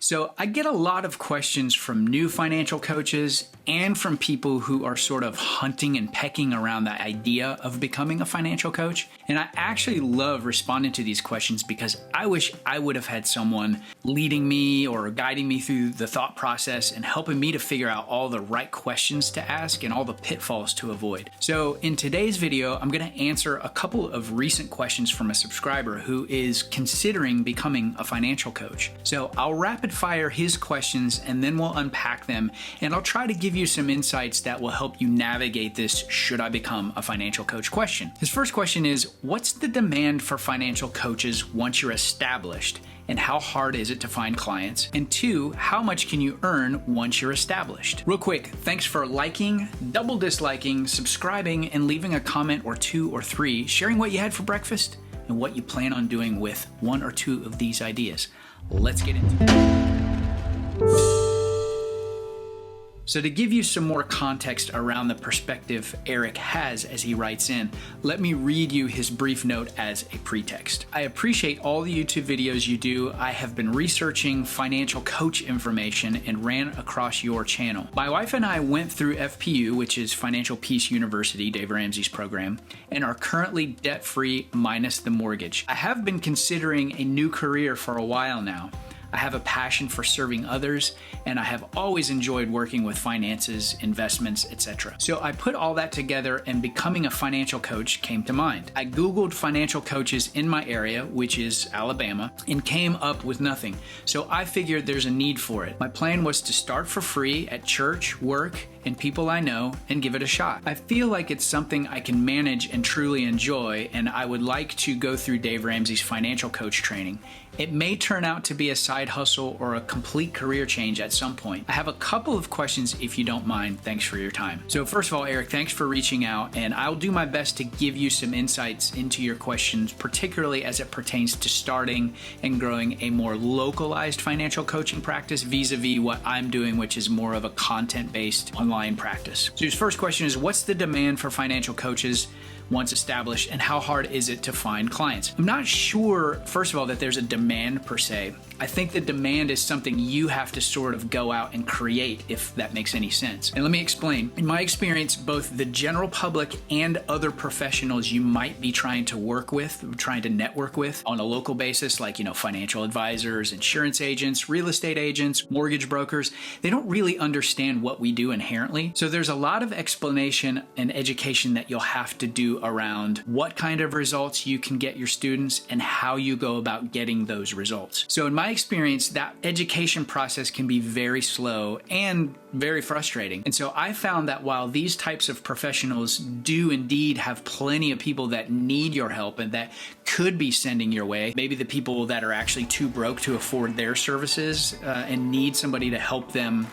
So I get a lot of questions from new financial coaches and from people who are sort of hunting and pecking around the idea of becoming a financial coach. And I actually love responding to these questions because I wish I would have had someone leading me or guiding me through the thought process and helping me to figure out all the right questions to ask and all the pitfalls to avoid. So in today's video, I'm going to answer a couple of recent questions from a subscriber who is considering becoming a financial coach. So I'll rapid fire his questions and then we'll unpack them, and I'll try to give you some insights that will help you navigate this "should I become a financial coach" question. His first question is, what's the demand for financial coaches once you're established, and how hard is it to find clients? And two, how much can you earn once you're established? Real quick, thanks for liking, double disliking, subscribing, and leaving a comment or two or three, sharing what you had for breakfast and what you plan on doing with one or two of these ideas. Let's get into it. So to give you some more context around the perspective Eric has as he writes in, let me read you his brief note as a pretext. I appreciate all the YouTube videos you do. I have been researching financial coach information and ran across your channel. My wife and I went through FPU, which is Financial Peace University, Dave Ramsey's program, and are currently debt-free minus the mortgage. I have been considering a new career for a while now. I have a passion for serving others, and I have always enjoyed working with finances, investments, etc. So I put all that together and becoming a financial coach came to mind. I Googled financial coaches in my area, which is Alabama, and came up with nothing. So I figured there's a need for it. My plan was to start for free at church, work, and people I know and give it a shot. I feel like it's something I can manage and truly enjoy, and I would like to go through Dave Ramsey's financial coach training. It may turn out to be a side hustle or a complete career change at some point. I have a couple of questions if you don't mind. Thanks for your time. So first of all, Eric, thanks for reaching out, and I'll do my best to give you some insights into your questions, particularly as it pertains to starting and growing a more localized financial coaching practice vis-a-vis what I'm doing, which is more of a content-based online practice. So his first question is, what's the demand for financial coaches once established, and how hard is it to find clients? I'm not sure, first of all, that there's a demand per se. I think the demand is something you have to sort of go out and create, if that makes any sense. And let me explain. In my experience, both the general public and other professionals you might be trying to work with, trying to network with on a local basis, like, financial advisors, insurance agents, real estate agents, mortgage brokers, they don't really understand what we do inherently. So there's a lot of explanation and education that you'll have to do around what kind of results you can get your students and how you go about getting those results. So in my experience, that education process can be very slow and very frustrating. And so I found that while these types of professionals do indeed have plenty of people that need your help and that could be sending your way, maybe the people that are actually too broke to afford their services and need somebody to help them,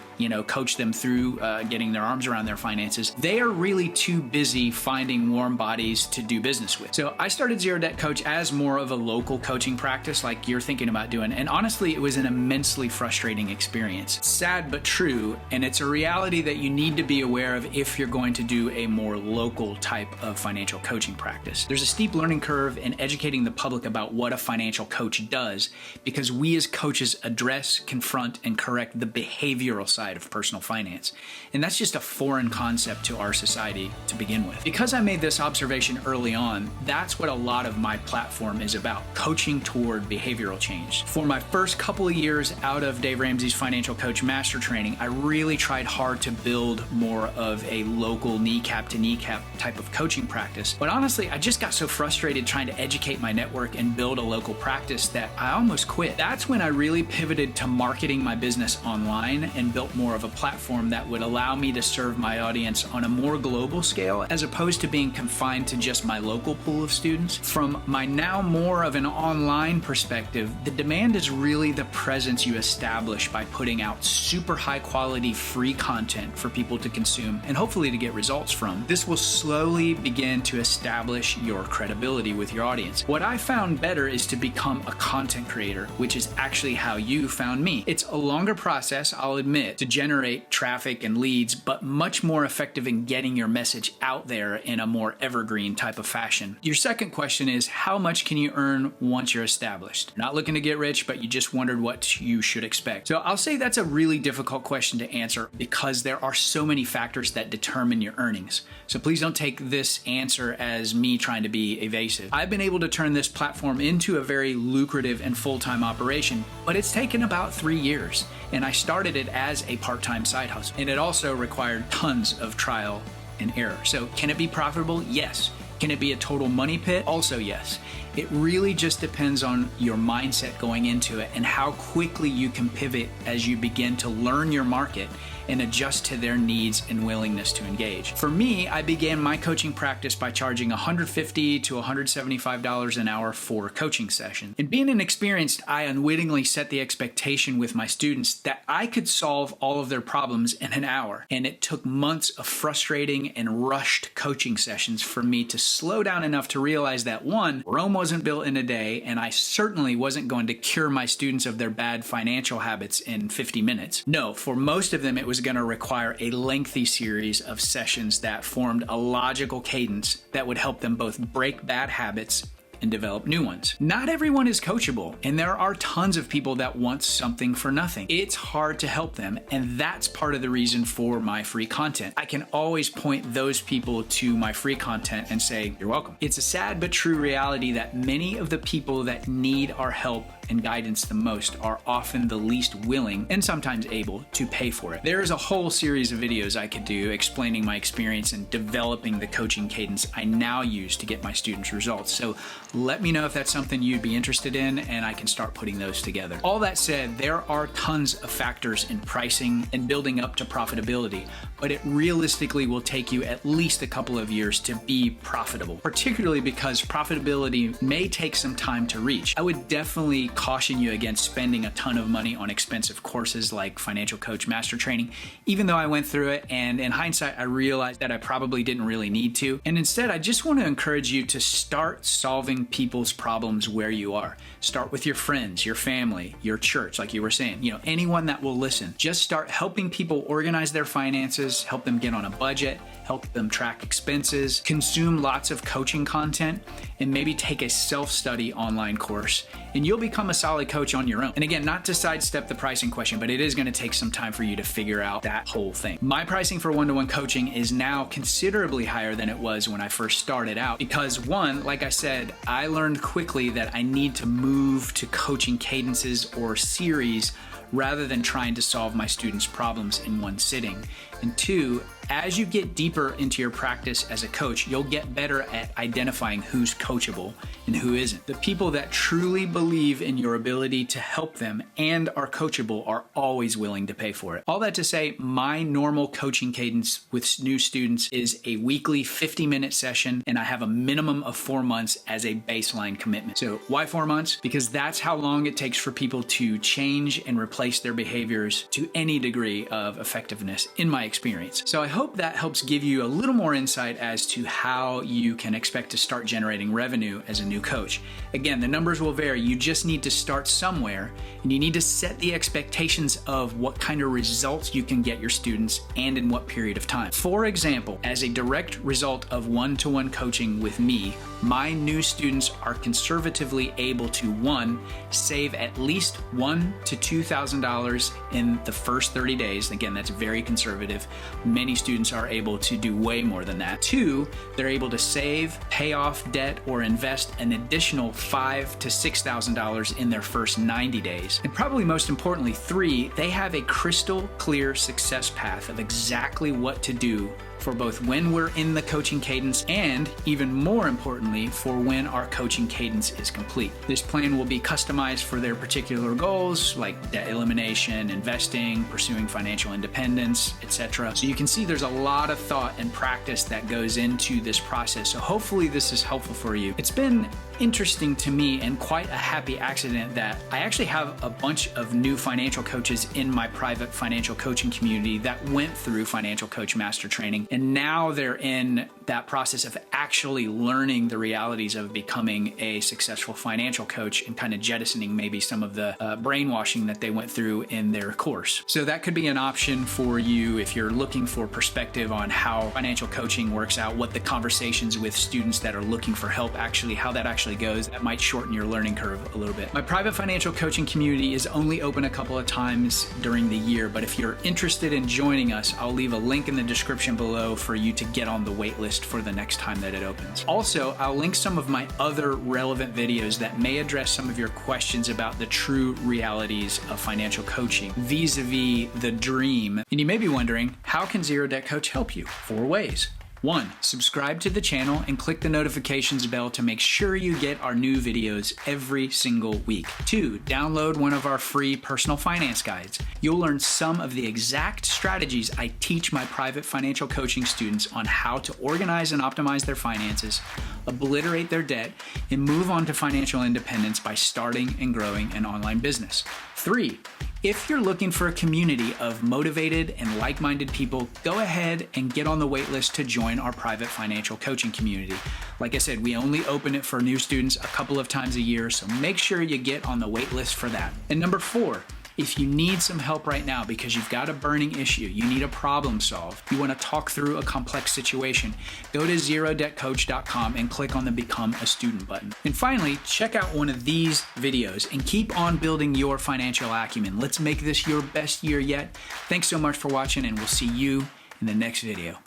coach them through getting their arms around their finances, they are really too busy finding warm bodies to do business with. So I started Zero Debt Coach as more of a local coaching practice like you're thinking about doing. And honestly, it was an immensely frustrating experience. Sad but true, and it's a reality that you need to be aware of if you're going to do a more local type of financial coaching practice. There's a steep learning curve in educating the public about what a financial coach does, because we as coaches address, confront, and correct the behavioral side of personal finance. And that's just a foreign concept to our society to begin with. Because I made this observation early on, that's what a lot of my platform is about, coaching toward behavioral change. For my first couple of years out of Dave Ramsey's Financial Coach Master Training, I really tried hard to build more of a local kneecap to kneecap type of coaching practice. But honestly, I just got so frustrated trying to educate my network and build a local practice that I almost quit. That's when I really pivoted to marketing my business online and built more of a platform that would allow me to serve my audience on a more global scale, as opposed to being confined to just my local pool of students. From my now more of an online perspective, the demand is really the presence you establish by putting out super high quality free content for people to consume and hopefully to get results from. This will slowly begin to establish your credibility with your audience. What I found better is to become a content creator, which is actually how you found me. It's a longer process, I'll admit, to generate traffic and leads, but much more effective in getting your message out there in a more evergreen type of fashion. Your second question is, how much can you earn once you're established? Not looking to get rich, but you just wondered what you should expect. So I'll say that's a really difficult question to answer because there are so many factors that determine your earnings. So please don't take this answer as me trying to be evasive. I've been able to turn this platform into a very lucrative and full-time operation, but it's taken about 3 years. And I started it as a part-time side hustle. And it also required tons of trial and error. So can it be profitable? Yes. Can it be a total money pit? Also yes. It really just depends on your mindset going into it and how quickly you can pivot as you begin to learn your market and adjust to their needs and willingness to engage. For me, I began my coaching practice by charging $150 to $175 an hour for a coaching session. And being inexperienced, I unwittingly set the expectation with my students that I could solve all of their problems in an hour. And it took months of frustrating and rushed coaching sessions for me to slow down enough to realize that one, Rome wasn't built in a day, and I certainly wasn't going to cure my students of their bad financial habits in 50 minutes. No, for most of them, it was going to require a lengthy series of sessions that formed a logical cadence that would help them both break bad habits and develop new ones. Not everyone is coachable, and there are tons of people that want something for nothing. It's hard to help them, and that's part of the reason for my free content. I can always point those people to my free content and say, you're welcome. It's a sad but true reality that many of the people that need our help and guidance the most are often the least willing and sometimes able to pay for it. There's a whole series of videos I could do explaining my experience in developing the coaching cadence I now use to get my students results. So let me know if that's something you'd be interested in, and I can start putting those together. All that said, there are tons of factors in pricing and building up to profitability, but it realistically will take you at least a couple of years to be profitable, particularly because profitability may take some time to reach. I would definitely caution you against spending a ton of money on expensive courses like Financial Coach Master Training, even though I went through it, and in hindsight, I realized that I probably didn't really need to. And instead, I just want to encourage you to start solving people's problems where you are. Start with your friends, your family, your church, like you were saying, anyone that will listen. Just start helping people organize their finances, help them get on a budget, help them track expenses, consume lots of coaching content, and maybe take a self-study online course, and you'll become a solid coach on your own. And again, not to sidestep the pricing question, but it is going to take some time for you to figure out that whole thing. My pricing for one-to-one coaching is now considerably higher than it was when I first started out because one, like I said, I learned quickly that I need to move to coaching cadences or series rather than trying to solve my students' problems in one sitting. And two, as you get deeper into your practice as a coach, you'll get better at identifying who's coachable and who isn't. The people that truly believe in your ability to help them and are coachable are always willing to pay for it. All that to say, my normal coaching cadence with new students is a weekly 50-minute session, and I have a minimum of 4 months as a baseline commitment. So why 4 months? Because that's how long it takes for people to change and replace their behaviors to any degree of effectiveness in my experience. So I hope that helps give you a little more insight as to how you can expect to start generating revenue as a new coach. Again, the numbers will vary. You just need to start somewhere, and you need to set the expectations of what kind of results you can get your students and in what period of time. For example, as a direct result of one-to-one coaching with me, my new students are conservatively able to, one, save at least $1,000 to $2,000 in the first 30 days. Again, that's very conservative. Many students are able to do way more than that. Two, they're able to save, pay off debt, or invest an additional $5,000 to $6,000 in their first 90 days. And probably most importantly, three, they have a crystal clear success path of exactly what to do for both when we're in the coaching cadence and, even more importantly, for when our coaching cadence is complete. This plan will be customized for their particular goals like debt elimination, investing, pursuing financial independence, etc. So you can see there's a lot of thought and practice that goes into this process. So hopefully this is helpful for you. It's been interesting to me and quite a happy accident that I actually have a bunch of new financial coaches in my private financial coaching community that went through Financial Coach Master Training. and now they're in that process of actually learning the realities of becoming a successful financial coach and kind of jettisoning maybe some of the brainwashing that they went through in their course. So that could be an option for you if you're looking for perspective on how financial coaching works out, what the conversations with students that are looking for help actually, how that actually goes. That might shorten your learning curve a little bit. My private financial coaching community is only open a couple of times during the year, but if you're interested in joining us, I'll leave a link in the description below for you to get on the wait list for the next time that it opens. Also, I'll link some of my other relevant videos that may address some of your questions about the true realities of financial coaching vis-a-vis the dream. And you may be wondering, how can Zero Debt Coach help you? 4 ways. 1, subscribe to the channel and click the notifications bell to make sure you get our new videos every single week. 2, download one of our free personal finance guides. You'll learn some of the exact strategies I teach my private financial coaching students on how to organize and optimize their finances, obliterate their debt, and move on to financial independence by starting and growing an online business. 3, if you're looking for a community of motivated and like-minded people, go ahead and get on the wait list to join our private financial coaching community. Like I said, we only open it for new students a couple of times a year, so make sure you get on the wait list for that. And number 4, if you need some help right now because you've got a burning issue, you need a problem solved, you want to talk through a complex situation, go to zerodebtcoach.com and click on the Become a Student button. And finally, check out one of these videos and keep on building your financial acumen. Let's make this your best year yet. Thanks so much for watching, and we'll see you in the next video.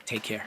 Take care.